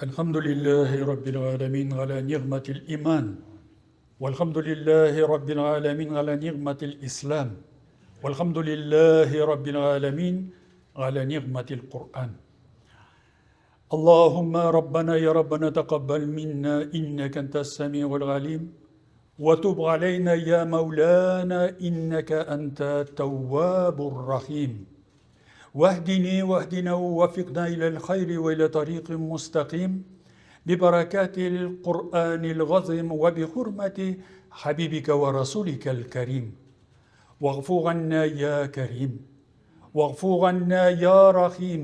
الحمد لله رب العالمين على نعمة الإيمان والحمد لله رب العالمين على نعمة الإسلام والحمد لله رب العالمين على نعمة القرآن اللهم ربنا يا ربنا تقبل منا إنك أنت السميع العليم وتب علينا يا مولانا إنك أنت التواب الرحيم واهدنا ووفقنا إلى الخير وإلى طريق مستقيم ببركات القرآن العظيم وبحرمة حبيبك ورسولك الكريم واغفر عنا يا كريم واغفر عنا يا رحيم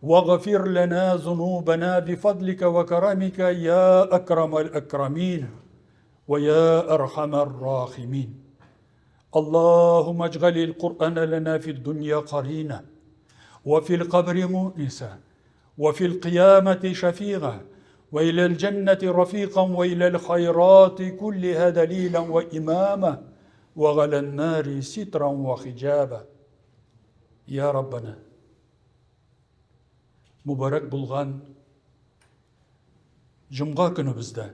واغفر لنا ذنوبنا بفضلك وكرمك يا أكرم الأكرمين ويا أرحم الراحمين اللهم اجعل القرآن لنا في الدنيا قرينا وفي القبر مؤنسا وفي القيامة شفيعا وإلى الجنة رفيقا وإلى الخيرات كلها دليلا وإماما وعلى النار سترا وحجابا يا ربنا مبارك بولغان جمعة كنبزدا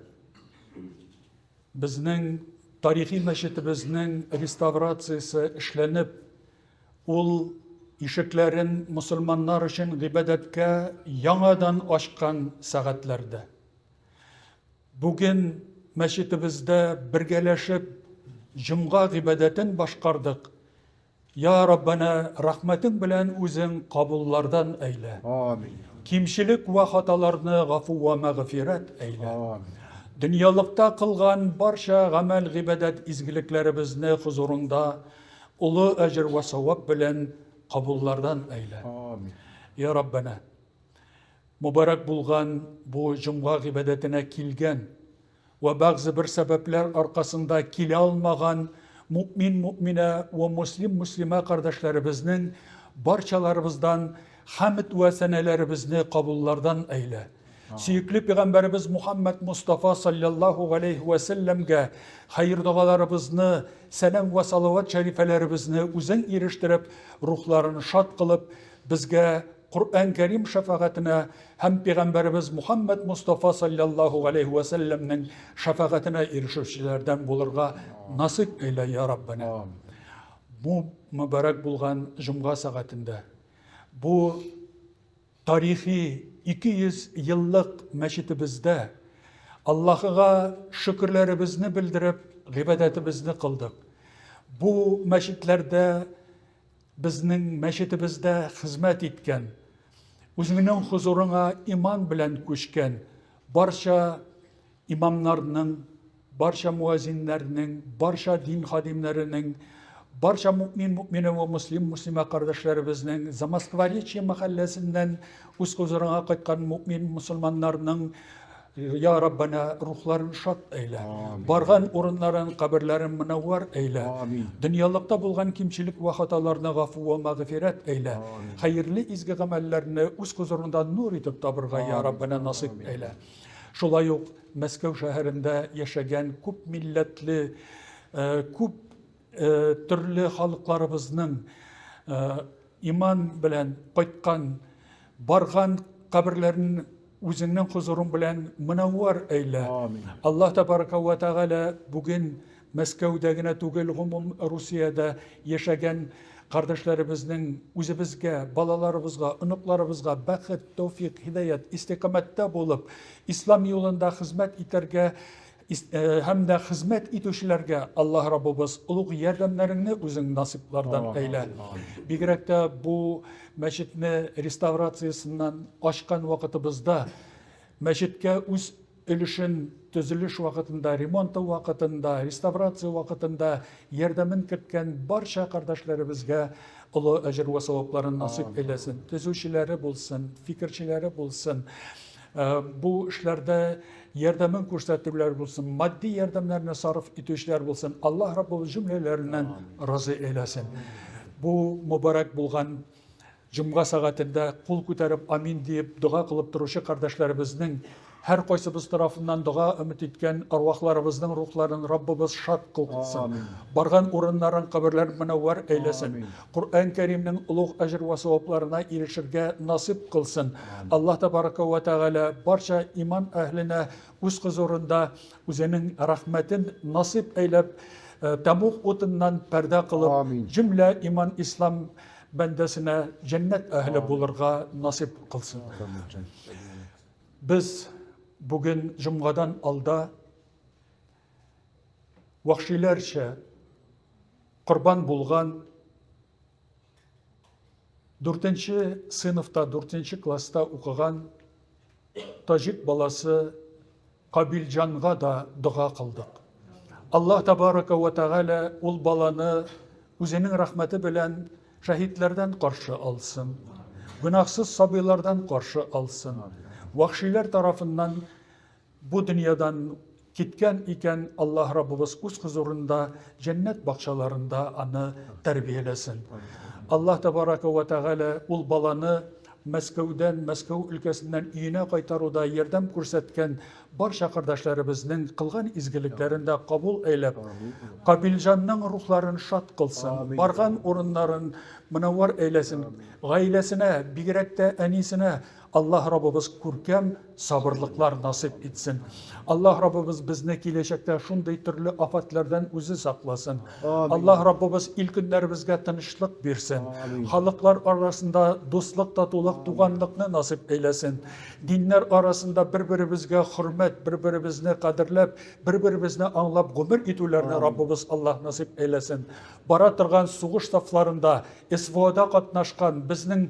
بزنن тарихи мәчетебезнең реставрациясы эшләнеп, ул ишекләрен мусульманнар өчен гыйбадәткә яңадан ачкан сәгатьләрдә. Бүген мәчетебездә бергәләшеп җомга гыйбадәтен башкардык. Я Раббана, рәхмәтең белән үзең кабуллардан әйлә. Амин. Кимчелек вә хаталарны гафу вә мәгъфират әйлә. Амин. Дөньялыкта кылган барча гамәл гыйбадәт изгелекләребезне хузурында улы әҗр вә савап белән кабуллардан әйлә. Амин. Я Раббана, мубарак булган бу җомга гыйбадәтенә килгән вә бәгъзе бер сәбәпләр аркасында килә алмаган мؤмин-мؤминә вә муслим-муслимә кардәшләребезнең барчаларыбыздан хәмд вә сәнәләребезне кабуллардан әйлә. Сөйкле Пәйгамбәрбез Мухаммад Мустафа саллаллаху алейхи ва сәлләмгә хәйр дуаларыбызны, сәлам ва салават шәрифәләребезне үзең ирештереп, рухларын шат кылып, безгә Куръан Кәрим шәфәгатенә һәм Пәйгамбәрбез Мухаммад Мустафа саллаллаху алейхи ва сәлләмнең шәфәгатенә ирешүчеләрдән булырга насыйп әйлә я Раббана. Бу мөбарәк булган җомга сәгатендә, бу тарихи 200 еллык мәчетебездә Аллаһыга шөкерләребезне белдереп, гыйбадәтебезне кылдык. Бу мәчетләрдә безнең мәчетебездә хезмәт иткән, үзеңнең хузурыңа иман белән күчкән барча имамнарның, барча муазиннәрнең, барча дин хадимнәренең, барча мؤмин-мؤминә ва муслим-муслимә кардәшләребезнең, Замоскворечье мәхәлләсеннән үз хузурыңа кайткан мؤмин-мусульманнарның, я Раббана, рухларын шат әйлә. Барган урыннарын, каберләрен мөнәввәр әйлә. Дөньялыкта булган кимчелек ва хаталарны гафу ва мәгъфират әйлә. Хәерле изге гамәлләрне үз хузурында нур итеп табырга, я Раббана, насыйп әйлә. Шулай ук Мәскәү шәһәрендә яшәгән күп милләтле, күп төрле халыкларыбызның иман белән кайткан, барган каберләрен үзеңнең хузурың белән мөнәввәр әйлә. Аллаһ тәбарәка ва тәгалә бүген Мәскәүдә генә түгел, гомум Русиядә яшәгән кардәшләребезнең үзебезгә, балаларыбызга, оныкларыбызга бәхет, тәүфик, һидаят, истиқамәттә булып, ислам юлында хезмәт итәргә һәм дә хезмәт итүчеләргә Аллаһ Раббыбыз улуг ярдәмнәреңне үзең насыйплардан әйлә. Бигрәк тә бу мәчетне реставрациясыннан ачкан вакытыбызда, мәчеткә үз өлешен төзелеш вакытында, ремонт вакытында, реставрация вакытында ярдәмен керткән барча кардәшләребезгә олы әҗр ва савапларын насыйп әйләсен. Төзүчеләре булсын, фикерчеләре булсын, бу эшләрдә ярдәмен күрсәтүләр булсын, матди ярдәмнәрне сарыф итүчеләр булсын. Аллаһ Раббыбыз җөмләләреннән разый әйләсен. Бу мубарак булган Cumga saatinde kul ko'tarib amin deyip dua kılıp duruşu kardeşlerimizin her koysumuz tarafından dua ümit etken arvahlarımızın ruhlarını Rabbimiz şad kılsın. Bargan urunların kabirlerini münevver eylesin. Kur'an-ı Kerim'nin ulug' ajr ve sevaplarına erişirge nasip kılsın. Allah Tebaraka ve Teala barcha iman ehline üz huzurunda o'zining rahmetin nasip eylep Tabuk otundan perde kılıp cümle iman İslam bendesine cennet ehli bulurga nasip kılsın. Biz bugün Cuma'dan alda vahşilerce kurban bulgan 4. sınıfta, 4. klasta okugan Tajik balası Kabilcan'a da dua kıldık. Allah Tebaraka ve Teala ol balanı o'zining rahmeti bilen şehitlerden karşı alsın. Günahsız sabilerden karşı alsın. Vahşiler tarafından bu dünyadan gitken iken Allah Rabbimiz öz huzurunda cennet bahçelerinde anı terbiyelesin. Allah Tebaraka ve Teala ol balanı Moskov ülkesinden üyüne kaytaruda yardım ko'rsatgan barcha kardeşlerimizin kılgan izgiliklerinde kabul eylep, Kabilcan'ın ruhlarını şad kılsın, bargan orunların münevver eylesin, gailesine, bigirekte enisine Allah Rabbimiz kurkem sabırlıklar nasip etsin. Allah Rabbimiz bizni gelecekte şunday türlü afatlardan özü saklasın. Allah Rabbimiz ilk günlerimizge tinchlik bersin. Halklar arasında dostluk, tatuluk, tuğanlıkını nasip eylesin. Dinler arasında birbirimizge hürmet, birbirimizni kadirlep, birbirimizni anlap gümür etülerini Rabbimiz Allah nasip eylesin. Bara turgan soğuş saflarında isvoda katnaşkan bizning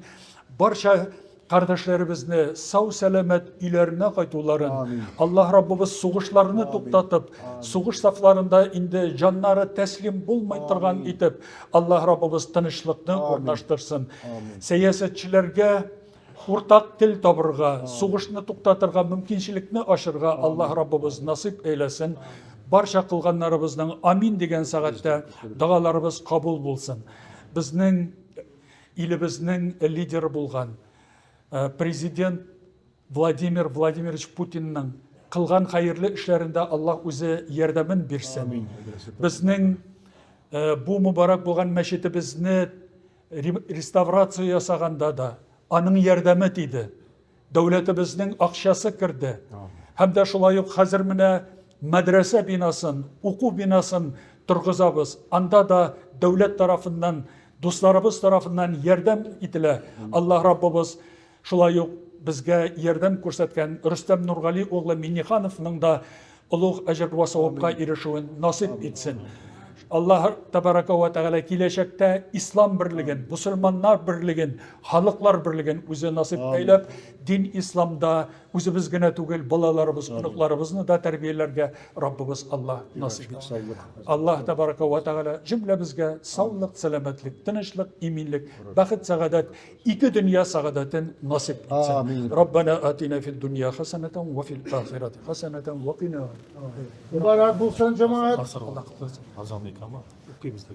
barcha kardeşlerimizni sağ selamet ilerine kaytuların. Allah Rabbimiz soğuşlarını to'xtatıp, soğuş saflarında indi canları teslim bulmay turgan etip, Allah Rabbimiz tinchlikni o'rnashtirsin. Siyasetçilerge ortak til topurga, soğuşni to'xtatırga mümkinchilikni aşırga Allah Rabbimiz nasip eylesin. Barcha kılganlarımızdan amin degen saatda dualarımız kabul bulsun. Bizning ilimizning lideri bulgan Президент Владимир Владимирович Путиннің қылған қайырлы işlerinde Allah өзі ярдәмен берсін. Біздің bu mübarek болған мәчетебезне реставрация ясаганда да аның ярдәме тиде. Дәүләтебезнең акчасы кирде. Һәм дә шулай ук хәзер менә мәдрәсә бинасын, уку бинасын тургызабыз. Анда да дәүләт тарафыннан, дусларыбыз тарафыннан ярдәм ителә. Allah Rabbimiz şulay uк bizge yardım ko'rsatgan Rüstem Nurg'ali o'g'li Minixanovning da ulug' ajr va savobga erishishini nasip etsin. Allah Tebaraka ve Teala gelecekte İslam birligin, Müslümanlar birligin, halklar birligin o'zi nasip eylep, din İslam'da o'zimizgina tugul balalarımız, unuklarımızını da terbiyelerge Rabbimiz Allah nasip etsin. Allah Tebaraka ve Teala cümlemizge sağlık, selametlik, tinchlik, eminlik, baxt, saadet, iki dünya saadetin nasip etsin. Rabbana atina fid dunya haseneten ve fil ahireti haseneten ve qina. Mübarek olsun cemaat. Azanlık ama okuyumuz